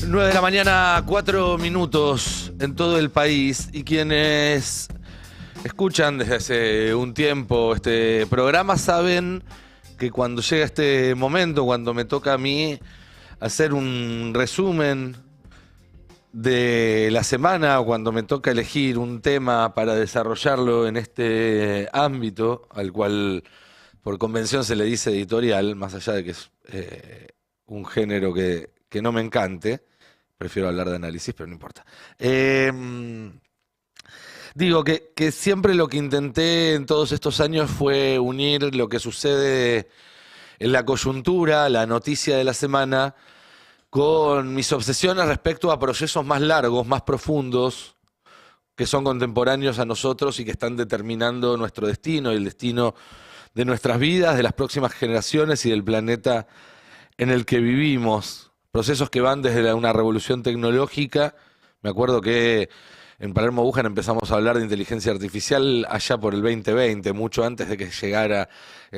9 de la mañana, 4 minutos en todo el país. Y quienes escuchan desde hace un tiempo este programa saben que cuando llega este momento, cuando me toca a mí hacer un resumen de la semana, o cuando me toca elegir un tema para desarrollarlo en este ámbito, al cual por convención se le dice editorial, más allá de que es un género que no me encante. Prefiero hablar de análisis, pero no importa. Digo que siempre lo que intenté en todos estos años fue unir lo que sucede en la coyuntura, la noticia de la semana, con mis obsesiones respecto a procesos más largos, más profundos, que son contemporáneos a nosotros y que están determinando nuestro destino y el destino de nuestras vidas, de las próximas generaciones y del planeta en el que vivimos. Procesos que van desde una revolución tecnológica. Me acuerdo que en Palermo Wuhan empezamos a hablar de inteligencia artificial allá por el 2020, mucho antes de que llegara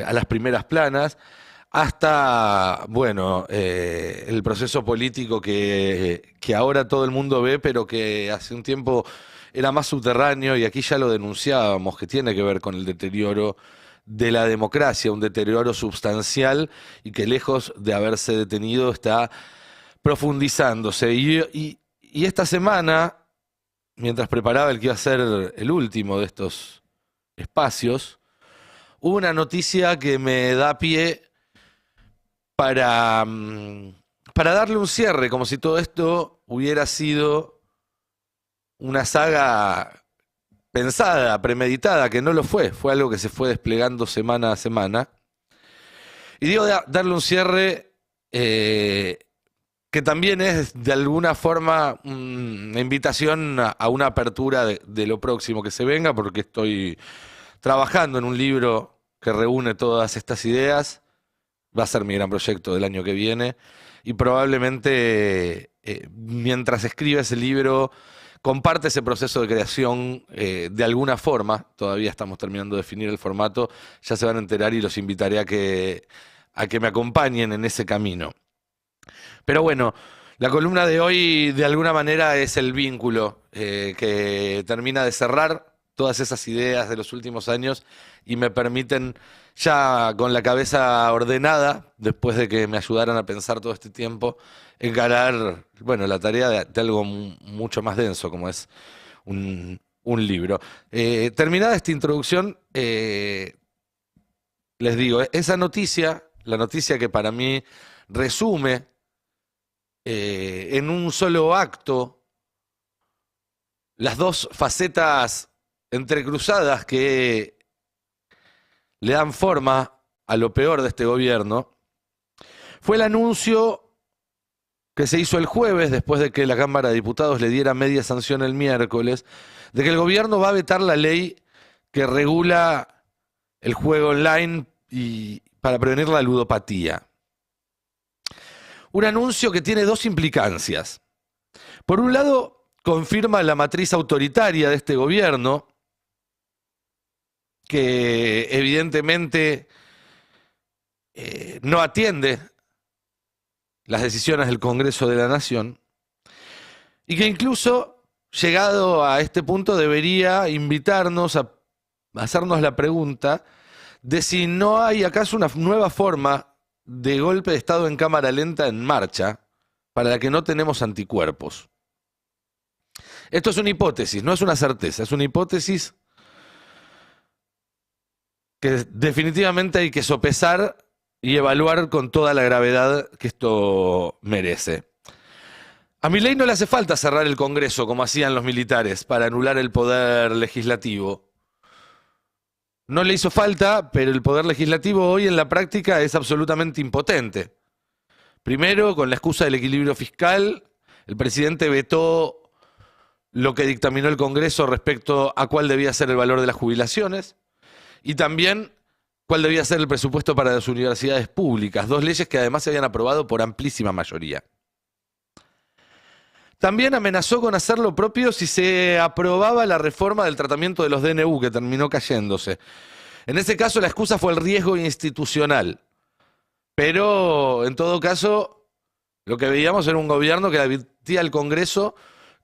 a las primeras planas, hasta, bueno, el proceso político que ahora todo el mundo ve, pero que hace un tiempo era más subterráneo, y aquí ya lo denunciábamos, que tiene que ver con el deterioro de la democracia, un deterioro substancial, y que lejos de haberse detenido está profundizándose. Y esta semana, mientras preparaba el que iba a ser el último de estos espacios, hubo una noticia que me da pie para darle un cierre, como si todo esto hubiera sido una saga pensada, premeditada, que no lo fue. Fue algo que se fue desplegando semana a semana. Y digo darle un cierre que también es de alguna forma una invitación a una apertura de lo próximo que se venga, porque estoy trabajando en un libro que reúne todas estas ideas. Va a ser mi gran proyecto del año que viene, y probablemente mientras escriba ese libro comparte ese proceso de creación de alguna forma. Todavía estamos terminando de definir el formato, ya se van a enterar y los invitaré a que me acompañen en ese camino. Pero bueno, la columna de hoy de alguna manera es el vínculo que termina de cerrar todas esas ideas de los últimos años y me permiten, ya con la cabeza ordenada, después de que me ayudaran a pensar todo este tiempo, encarar, bueno, la tarea de algo mucho más denso, como es un libro. Terminada esta introducción, les digo, esa noticia, la noticia que para mí resume en un solo acto las dos facetas entrecruzadas que le dan forma a lo peor de este gobierno, fue el anuncio que se hizo el jueves, después de que la Cámara de Diputados le diera media sanción el miércoles, de que el gobierno va a vetar la ley que regula el juego online y para prevenir la ludopatía. Un anuncio que tiene dos implicancias. Por un lado, confirma la matriz autoritaria de este gobierno, que evidentemente no atiende las decisiones del Congreso de la Nación, y que incluso, llegado a este punto, debería invitarnos a hacernos la pregunta de si no hay acaso una nueva forma de golpe de Estado en cámara lenta en marcha, para la que no tenemos anticuerpos. Esto es una hipótesis, no es una certeza, es una hipótesis que definitivamente hay que sopesar y evaluar con toda la gravedad que esto merece. A Milei no le hace falta cerrar el Congreso como hacían los militares para anular el poder legislativo. No le hizo falta, pero el poder legislativo hoy en la práctica es absolutamente impotente. Primero, con la excusa del equilibrio fiscal, el presidente vetó lo que dictaminó el Congreso respecto a cuál debía ser el valor de las jubilaciones y también cuál debía ser el presupuesto para las universidades públicas, dos leyes que además se habían aprobado por amplísima mayoría. También amenazó con hacer lo propio si se aprobaba la reforma del tratamiento de los DNU, que terminó cayéndose. En ese caso la excusa fue el riesgo institucional, pero en todo caso Lo que veíamos era un gobierno que le advertía al Congreso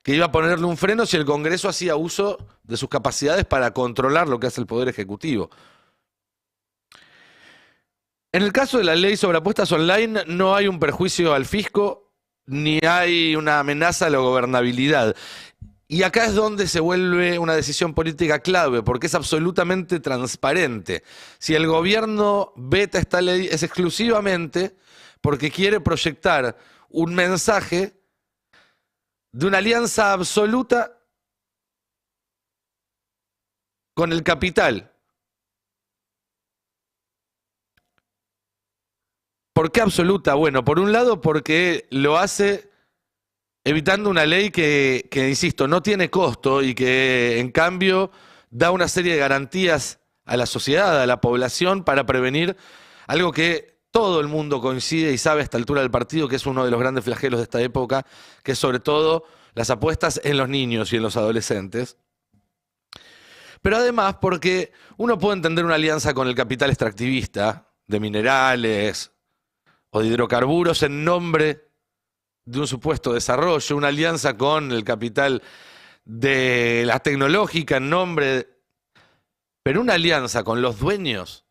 que iba a ponerle un freno si el Congreso hacía uso de sus capacidades para controlar lo que hace el Poder Ejecutivo. En el caso de la ley sobre apuestas online, no hay un perjuicio al fisco ni hay una amenaza a la gobernabilidad. Y acá es donde se vuelve una decisión política clave, porque es absolutamente transparente. Si el gobierno veta esta ley es exclusivamente porque quiere proyectar un mensaje de una alianza absoluta con el capital. ¿Por qué absoluta? Bueno, por un lado porque lo hace evitando una ley que, insisto, no tiene costo y que en cambio da una serie de garantías a la sociedad, a la población, para prevenir algo que todo el mundo coincide y sabe a esta altura del partido, que es uno de los grandes flagelos de esta época, que es sobre todo las apuestas en los niños y en los adolescentes. Pero además porque uno puede entender una alianza con el capital extractivista de minerales o de hidrocarburos en nombre de un supuesto desarrollo, una alianza con el capital de la tecnológica en nombre, pero una alianza con los dueños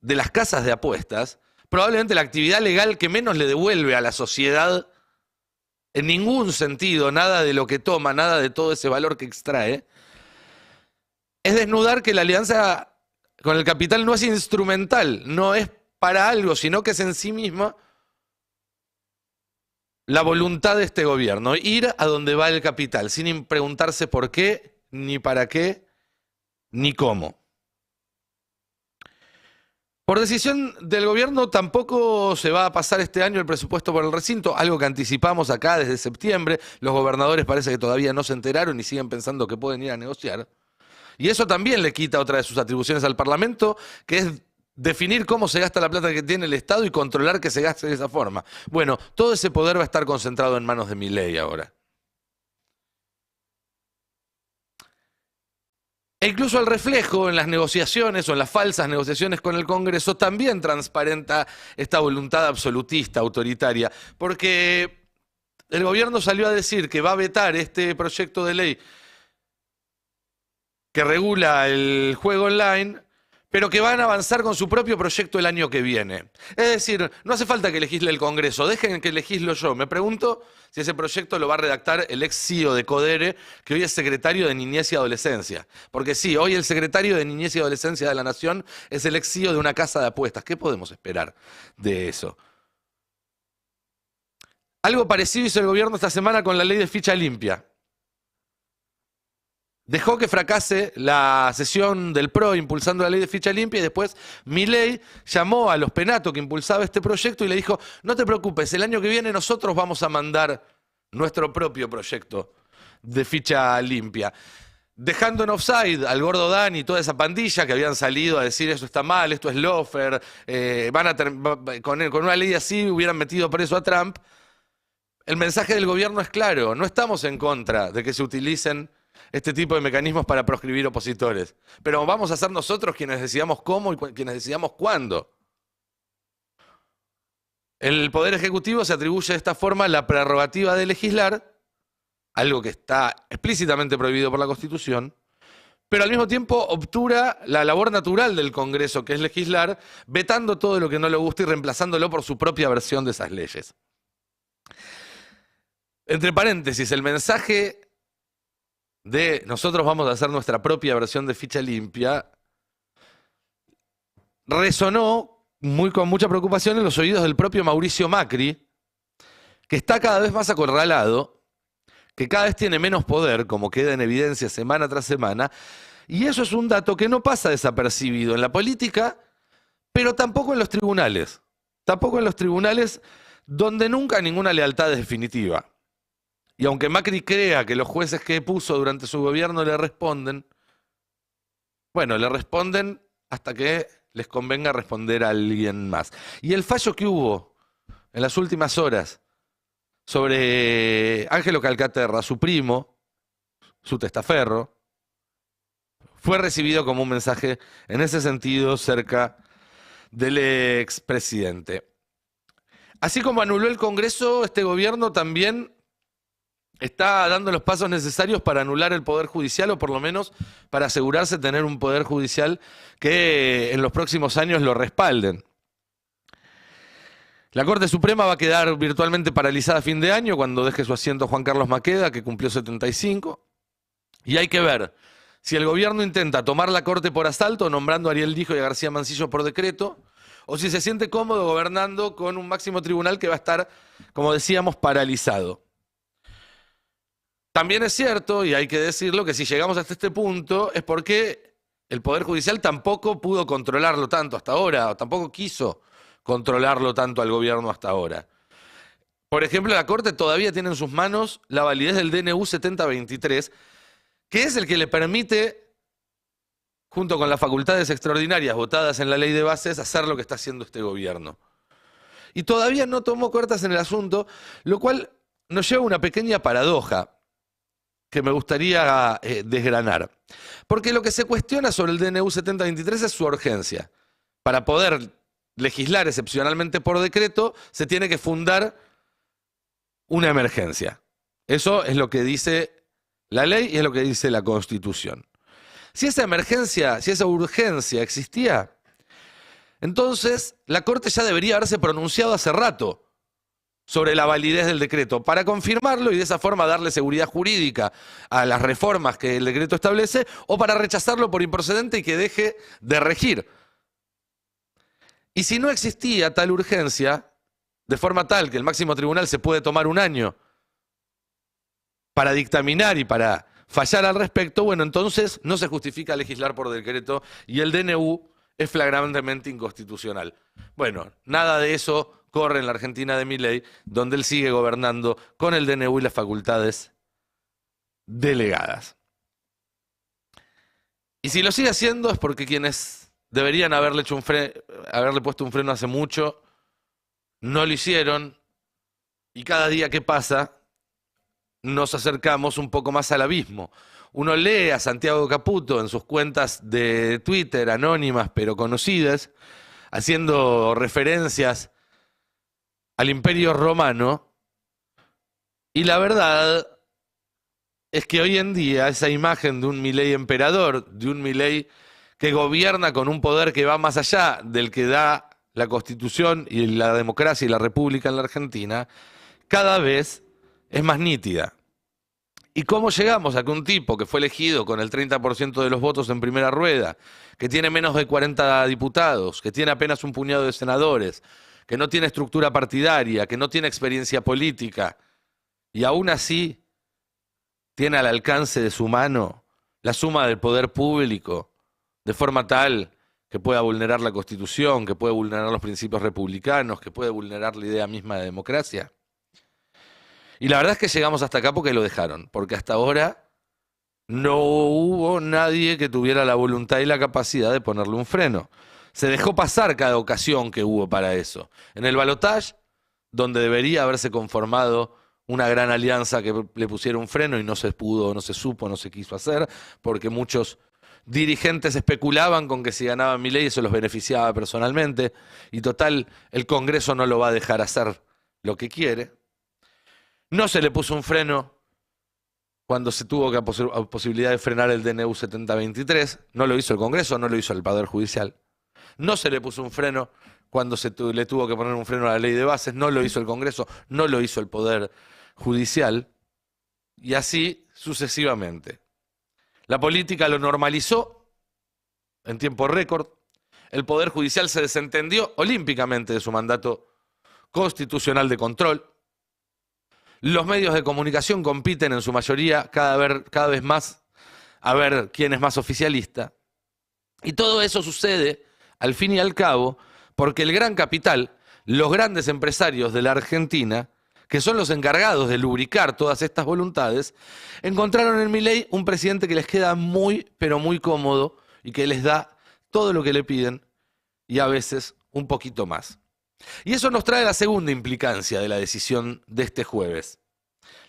de las casas de apuestas, probablemente la actividad legal que menos le devuelve a la sociedad en ningún sentido, nada de lo que toma, nada de todo ese valor que extrae, es desnudar que la alianza con el capital no es instrumental, no es para algo, sino que es en sí misma la voluntad de este gobierno, ir a donde va el capital, sin preguntarse por qué, ni para qué, ni cómo. Por decisión del gobierno tampoco se va a pasar este año el presupuesto por el recinto, algo que anticipamos acá desde septiembre. Los gobernadores parece que todavía no se enteraron y siguen pensando que pueden ir a negociar. Y eso también le quita otra de sus atribuciones al Parlamento, que es definir cómo se gasta la plata que tiene el Estado y controlar que se gaste de esa forma. Bueno, todo ese poder va a estar concentrado en manos de Milei ahora. E incluso el reflejo en las negociaciones o en las falsas negociaciones con el Congreso también transparenta esta voluntad absolutista, autoritaria, porque el gobierno salió a decir que va a vetar este proyecto de ley que regula el juego online, pero que van a avanzar con su propio proyecto el año que viene. Es decir, no hace falta que legisle el Congreso, dejen que legislo yo. Me pregunto si ese proyecto lo va a redactar el ex CEO de Codere, que hoy es secretario de Niñez y Adolescencia. Porque sí, hoy el secretario de Niñez y Adolescencia de la Nación es el ex CEO de una casa de apuestas. ¿Qué podemos esperar de eso? Algo parecido hizo el gobierno esta semana con la ley de ficha limpia. Dejó que fracase la sesión del PRO impulsando la ley de ficha limpia y después Milei llamó a los Penato que impulsaba este proyecto y le dijo, no te preocupes, el año que viene nosotros vamos a mandar nuestro propio proyecto de ficha limpia. Dejando en offside al gordo Dani y toda esa pandilla que habían salido a decir eso está mal, esto es lawfare, con una ley así hubieran metido preso a Trump. El mensaje del gobierno es claro, no estamos en contra de que se utilicen este tipo de mecanismos para proscribir opositores. Pero vamos a ser nosotros quienes decidamos cómo y quienes decidamos cuándo. El Poder Ejecutivo se atribuye de esta forma la prerrogativa de legislar, algo que está explícitamente prohibido por la Constitución, pero al mismo tiempo obtura la labor natural del Congreso, que es legislar, vetando todo lo que no le gusta y reemplazándolo por su propia versión de esas leyes. Entre paréntesis, el mensaje de nosotros vamos a hacer nuestra propia versión de ficha limpia resonó con mucha preocupación en los oídos del propio Mauricio Macri, que está cada vez más acorralado, que cada vez tiene menos poder, como queda en evidencia semana tras semana, y eso es un dato que no pasa desapercibido en la política, pero tampoco en los tribunales. Tampoco en los tribunales donde nunca ninguna lealtad es definitiva. Y aunque Macri crea que los jueces que puso durante su gobierno le responden, bueno, le responden hasta que les convenga responder a alguien más. Y el fallo que hubo en las últimas horas sobre Ángelo Calcaterra, su primo, su testaferro, fue recibido como un mensaje en ese sentido cerca del expresidente. Así como anuló el Congreso, este gobierno también está dando los pasos necesarios para anular el Poder Judicial, o por lo menos para asegurarse de tener un Poder Judicial que en los próximos años lo respalden. La Corte Suprema va a quedar virtualmente paralizada a fin de año cuando deje su asiento Juan Carlos Maqueda, que cumplió 75. Y hay que ver si el gobierno intenta tomar la Corte por asalto, nombrando a Ariel Dijo y a García Mancillo por decreto, o si se siente cómodo gobernando con un máximo tribunal que va a estar, como decíamos, paralizado. También es cierto, y hay que decirlo, que si llegamos hasta este punto es porque el Poder Judicial tampoco pudo controlarlo tanto hasta ahora, o tampoco quiso controlarlo tanto al gobierno hasta ahora. Por ejemplo, la Corte todavía tiene en sus manos la validez del DNU 7023, que es el que le permite, junto con las facultades extraordinarias votadas en la ley de bases, hacer lo que está haciendo este gobierno. Y todavía no tomó cartas en el asunto, lo cual nos lleva a una pequeña paradoja que me gustaría desgranar. Porque lo que se cuestiona sobre el DNU 7023 es su urgencia. Para poder legislar excepcionalmente por decreto, se tiene que fundar una emergencia. Eso es lo que dice la ley y es lo que dice la Constitución. Si esa emergencia, si esa urgencia existía, entonces la Corte ya debería haberse pronunciado hace rato sobre la validez del decreto, para confirmarlo y de esa forma darle seguridad jurídica a las reformas que el decreto establece, o para rechazarlo por improcedente y que deje de regir. Y si no existía tal urgencia, de forma tal que el máximo tribunal se puede tomar un año para dictaminar y para fallar al respecto, bueno, entonces no se justifica legislar por decreto y el DNU es flagrantemente inconstitucional. Bueno, nada de eso corre en la Argentina de Milei, donde él sigue gobernando con el DNU y las facultades delegadas. Y si lo sigue haciendo es porque quienes deberían haberle puesto un freno hace mucho, no lo hicieron, y cada día que pasa nos acercamos un poco más al abismo. Uno lee a Santiago Caputo en sus cuentas de Twitter, anónimas pero conocidas, haciendo referencias al Imperio Romano, y la verdad es que hoy en día esa imagen de un Milei emperador, de un Milei que gobierna con un poder que va más allá del que da la Constitución y la democracia y la República en la Argentina, cada vez es más nítida. ¿Y cómo llegamos a que un tipo que fue elegido con el 30% de los votos en primera rueda, que tiene menos de 40 diputados, que tiene apenas un puñado de senadores, que no tiene estructura partidaria, que no tiene experiencia política, y aún así tiene al alcance de su mano la suma del poder público, de forma tal que pueda vulnerar la Constitución, que puede vulnerar los principios republicanos, que puede vulnerar la idea misma de democracia? Y la verdad es que llegamos hasta acá porque lo dejaron, porque hasta ahora no hubo nadie que tuviera la voluntad y la capacidad de ponerle un freno. Se dejó pasar cada ocasión que hubo para eso. En el balotaje, donde debería haberse conformado una gran alianza que le pusiera un freno y no se pudo, no se supo, no se quiso hacer, porque muchos dirigentes especulaban con que si ganaba Milei eso los beneficiaba personalmente, y total, el Congreso no lo va a dejar hacer lo que quiere. No se le puso un freno cuando se tuvo la posibilidad de frenar el DNU 7023, no lo hizo el Congreso, no lo hizo el Poder Judicial. No se le puso un freno cuando le tuvo que poner un freno a la ley de bases, no lo hizo el Congreso, no lo hizo el Poder Judicial, y así sucesivamente. La política lo normalizó en tiempo récord, el Poder Judicial se desentendió olímpicamente de su mandato constitucional de control, los medios de comunicación compiten en su mayoría cada vez más a ver quién es más oficialista, y todo eso sucede al fin y al cabo porque el gran capital, los grandes empresarios de la Argentina, que son los encargados de lubricar todas estas voluntades, encontraron en Milei un presidente que les queda muy, pero muy cómodo y que les da todo lo que le piden y a veces un poquito más. Y eso nos trae la segunda implicancia de la decisión de este jueves.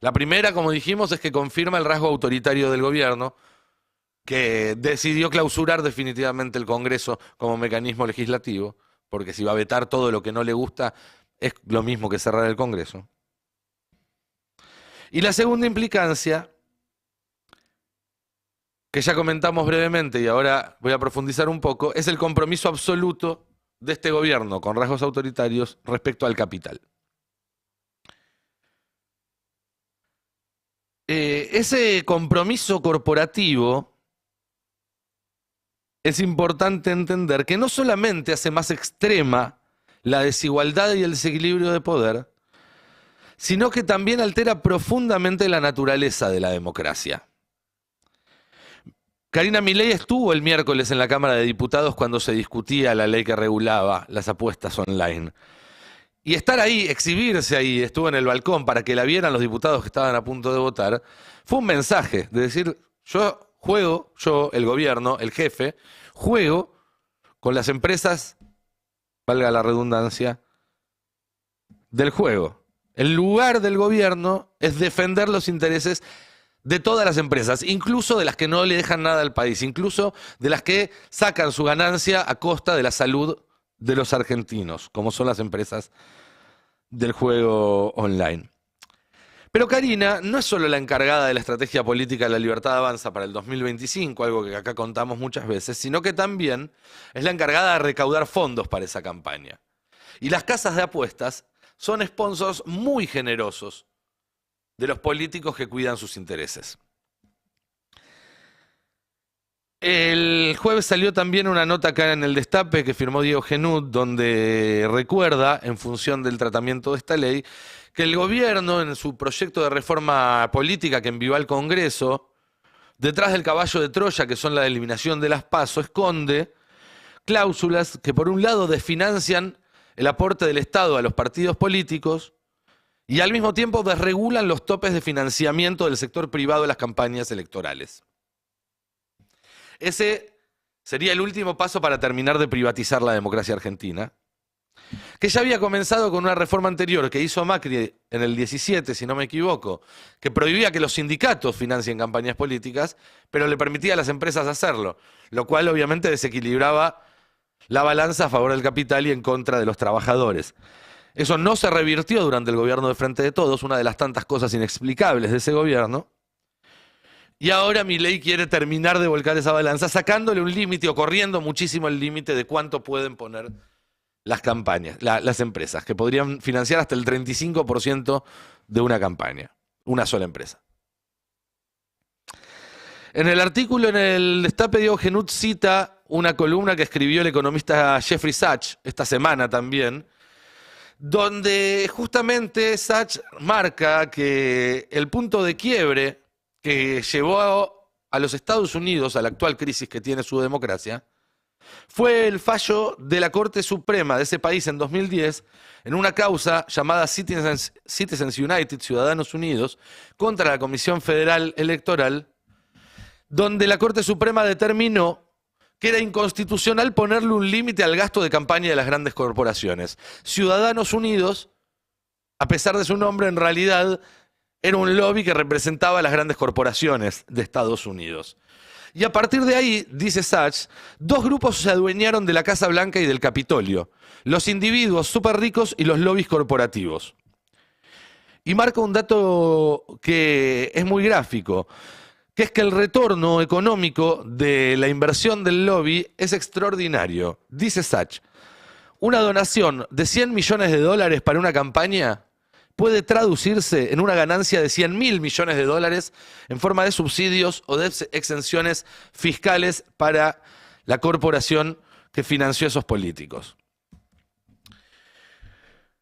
La primera, como dijimos, es que confirma el rasgo autoritario del gobierno, que decidió clausurar definitivamente el Congreso como mecanismo legislativo, porque si va a vetar todo lo que no le gusta, es lo mismo que cerrar el Congreso. Y la segunda implicancia, que ya comentamos brevemente y ahora voy a profundizar un poco, es el compromiso absoluto de este gobierno con rasgos autoritarios respecto al capital. Ese compromiso corporativo es importante entender que no solamente hace más extrema la desigualdad y el desequilibrio de poder, sino que también altera profundamente la naturaleza de la democracia. Karina Milei estuvo el miércoles en la Cámara de Diputados cuando se discutía la ley que regulaba las apuestas online. Y estar ahí, exhibirse ahí, estuvo en el balcón para que la vieran los diputados que estaban a punto de votar, fue un mensaje de decir, yo juego, yo, el gobierno, el jefe, juego con las empresas, valga la redundancia, del juego. El lugar del gobierno es defender los intereses de todas las empresas, incluso de las que no le dejan nada al país, incluso de las que sacan su ganancia a costa de la salud de los argentinos, como son las empresas del juego online. Pero Karina no es solo la encargada de la estrategia política de La Libertad Avanza para el 2025, algo que acá contamos muchas veces, sino que también es la encargada de recaudar fondos para esa campaña. Y las casas de apuestas son sponsors muy generosos de los políticos que cuidan sus intereses. El jueves salió también una nota acá en el Destape que firmó Diego Genud, donde recuerda, en función del tratamiento de esta ley, que el gobierno, en su proyecto de reforma política que envió al Congreso, detrás del caballo de Troya, que son la eliminación de las PASO, esconde cláusulas que por un lado desfinancian el aporte del Estado a los partidos políticos y al mismo tiempo desregulan los topes de financiamiento del sector privado de las campañas electorales. Ese sería el último paso para terminar de privatizar la democracia argentina, que ya había comenzado con una reforma anterior que hizo Macri en el 17, si no me equivoco, que prohibía que los sindicatos financien campañas políticas, pero le permitía a las empresas hacerlo, lo cual obviamente desequilibraba la balanza a favor del capital y en contra de los trabajadores. Eso no se revirtió durante el gobierno de Frente de Todos, una de las tantas cosas inexplicables de ese gobierno. Y ahora Milei quiere terminar de volcar esa balanza, sacándole un límite o corriendo muchísimo el límite de cuánto pueden poner las campañas, las empresas, que podrían financiar hasta el 35% de una campaña, una sola empresa. En el artículo en el Destape, Diego Genud cita una columna que escribió el economista Jeffrey Sachs esta semana también, donde justamente Sachs marca que el punto de quiebre que llevó a los Estados Unidos a la actual crisis que tiene su democracia fue el fallo de la Corte Suprema de ese país en 2010 en una causa llamada Citizens United, Ciudadanos Unidos, contra la Comisión Federal Electoral, donde la Corte Suprema determinó que era inconstitucional ponerle un límite al gasto de campaña de las grandes corporaciones. Ciudadanos Unidos, a pesar de su nombre, en realidad era un lobby que representaba a las grandes corporaciones de Estados Unidos. Y a partir de ahí, dice Sachs, dos grupos se adueñaron de la Casa Blanca y del Capitolio: los individuos súper ricos y los lobbies corporativos. Y marca un dato que es muy gráfico, que es que el retorno económico de la inversión del lobby es extraordinario. Dice Sachs, una donación de $100 millones para una campaña puede traducirse en una ganancia de $100.000 millones en forma de subsidios o de exenciones fiscales para la corporación que financió a esos políticos.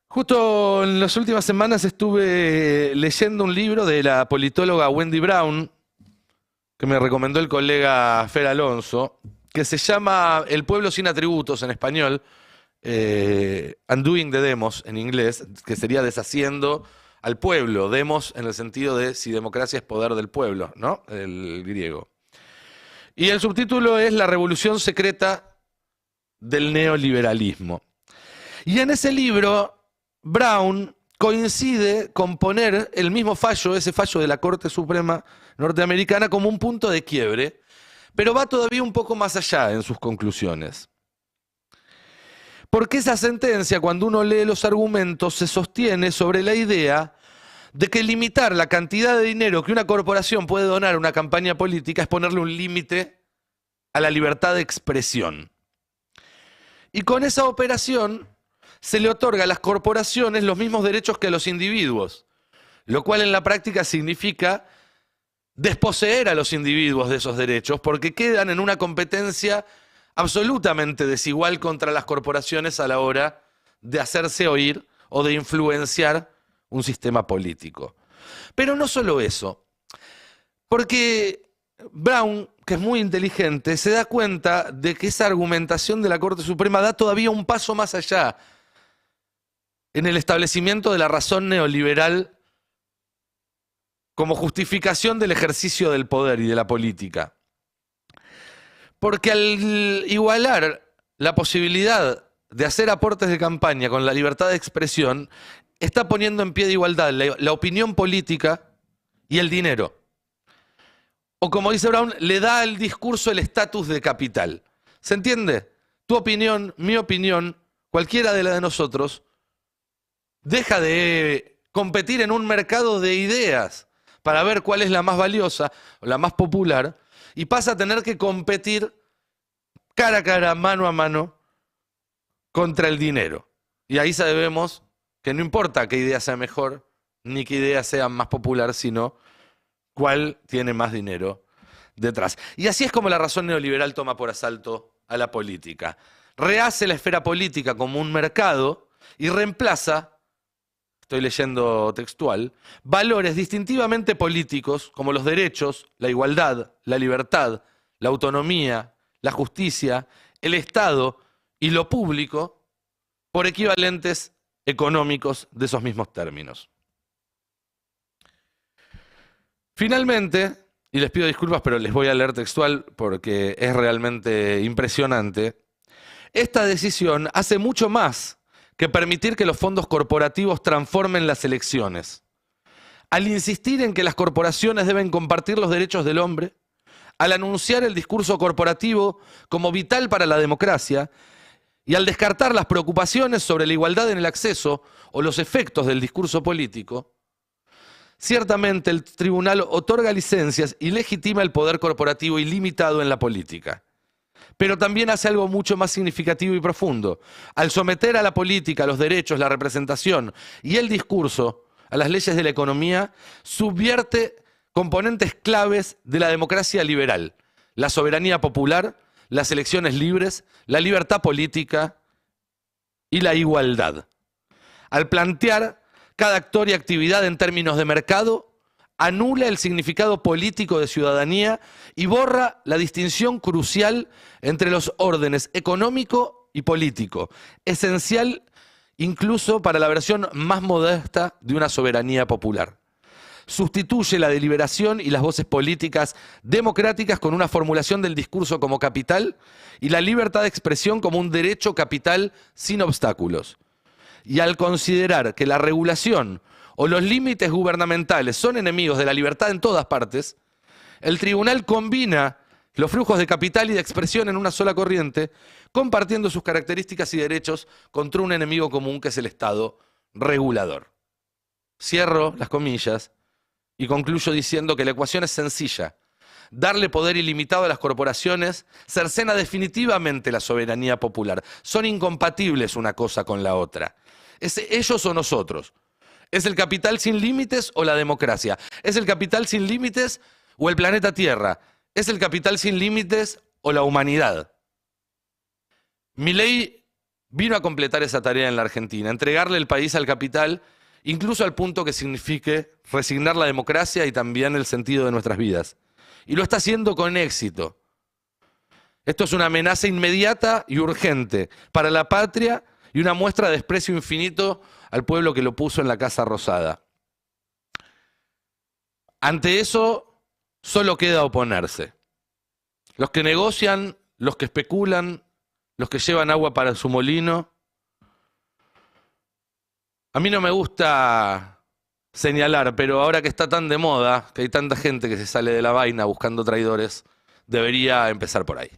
Justo en las últimas semanas estuve leyendo un libro de la politóloga Wendy Brown, que me recomendó el colega Fer Alonso, que se llama El pueblo sin atributos en español, Undoing the Demos en inglés, que sería deshaciendo al pueblo, demos en el sentido de si democracia es poder del pueblo, ¿no? El griego. Y el subtítulo es La revolución secreta del neoliberalismo. Y en ese libro, Brown coincide con poner el mismo fallo, ese fallo de la Corte Suprema norteamericana, como un punto de quiebre, pero va todavía un poco más allá en sus conclusiones. Porque esa sentencia, cuando uno lee los argumentos, se sostiene sobre la idea de que limitar la cantidad de dinero que una corporación puede donar a una campaña política es ponerle un límite a la libertad de expresión. Y con esa operación se le otorga a las corporaciones los mismos derechos que a los individuos, lo cual en la práctica significa desposeer a los individuos de esos derechos porque quedan en una competencia absolutamente desigual contra las corporaciones a la hora de hacerse oír o de influenciar un sistema político. Pero no solo eso, porque Brown, que es muy inteligente, se da cuenta de que esa argumentación de la Corte Suprema da todavía un paso más allá en el establecimiento de la razón neoliberal como justificación del ejercicio del poder y de la política. Porque al igualar la posibilidad de hacer aportes de campaña con la libertad de expresión, está poniendo en pie de igualdad la opinión política y el dinero. O como dice Brown, le da al discurso el estatus de capital. ¿Se entiende? Tu opinión, mi opinión, cualquiera de la de nosotros, deja de competir en un mercado de ideas para ver cuál es la más valiosa o la más popular y pasa a tener que competir cara a cara, mano a mano, contra el dinero. Y ahí sabemos que no importa qué idea sea mejor, ni qué idea sea más popular, sino cuál tiene más dinero detrás. Y así es como la razón neoliberal toma por asalto a la política. Rehace la esfera política como un mercado y reemplaza, estoy leyendo textual, valores distintivamente políticos como los derechos, la igualdad, la libertad, la autonomía, la justicia, el Estado y lo público por equivalentes económicos de esos mismos términos. Finalmente, y les pido disculpas, pero les voy a leer textual porque es realmente impresionante, esta decisión hace mucho más que permitir que los fondos corporativos transformen las elecciones. Al insistir en que las corporaciones deben compartir los derechos del hombre, al anunciar el discurso corporativo como vital para la democracia y al descartar las preocupaciones sobre la igualdad en el acceso o los efectos del discurso político, ciertamente el tribunal otorga licencias y legitima el poder corporativo ilimitado en la política. Pero también hace algo mucho más significativo y profundo. Al someter a la política, los derechos, la representación y el discurso a las leyes de la economía, subvierte componentes claves de la democracia liberal: la soberanía popular, las elecciones libres, la libertad política y la igualdad. Al plantear cada actor y actividad en términos de mercado, anula el significado político de ciudadanía y borra la distinción crucial entre los órdenes económico y político, esencial incluso para la versión más modesta de una soberanía popular. Sustituye la deliberación y las voces políticas democráticas con una formulación del discurso como capital y la libertad de expresión como un derecho capital sin obstáculos. Y al considerar que la regulación o los límites gubernamentales son enemigos de la libertad en todas partes, el tribunal combina los flujos de capital y de expresión en una sola corriente, compartiendo sus características y derechos contra un enemigo común que es el Estado regulador. Cierro las comillas y concluyo diciendo que la ecuación es sencilla. Darle poder ilimitado a las corporaciones cercena definitivamente la soberanía popular. Son incompatibles una cosa con la otra. ¿Es ellos o nosotros? ¿Es el capital sin límites o la democracia? ¿Es el capital sin límites o el planeta Tierra? ¿Es el capital sin límites o la humanidad? Milei vino a completar esa tarea en la Argentina, entregarle el país al capital, incluso al punto que signifique resignar la democracia y también el sentido de nuestras vidas. Y lo está haciendo con éxito. Esto es una amenaza inmediata y urgente para la patria y una muestra de desprecio infinito al pueblo que lo puso en la Casa Rosada. Ante eso, solo queda oponerse. Los que negocian, los que especulan, los que llevan agua para su molino. A mí no me gusta señalar, pero ahora que está tan de moda, que hay tanta gente que se sale de la vaina buscando traidores, debería empezar por ahí.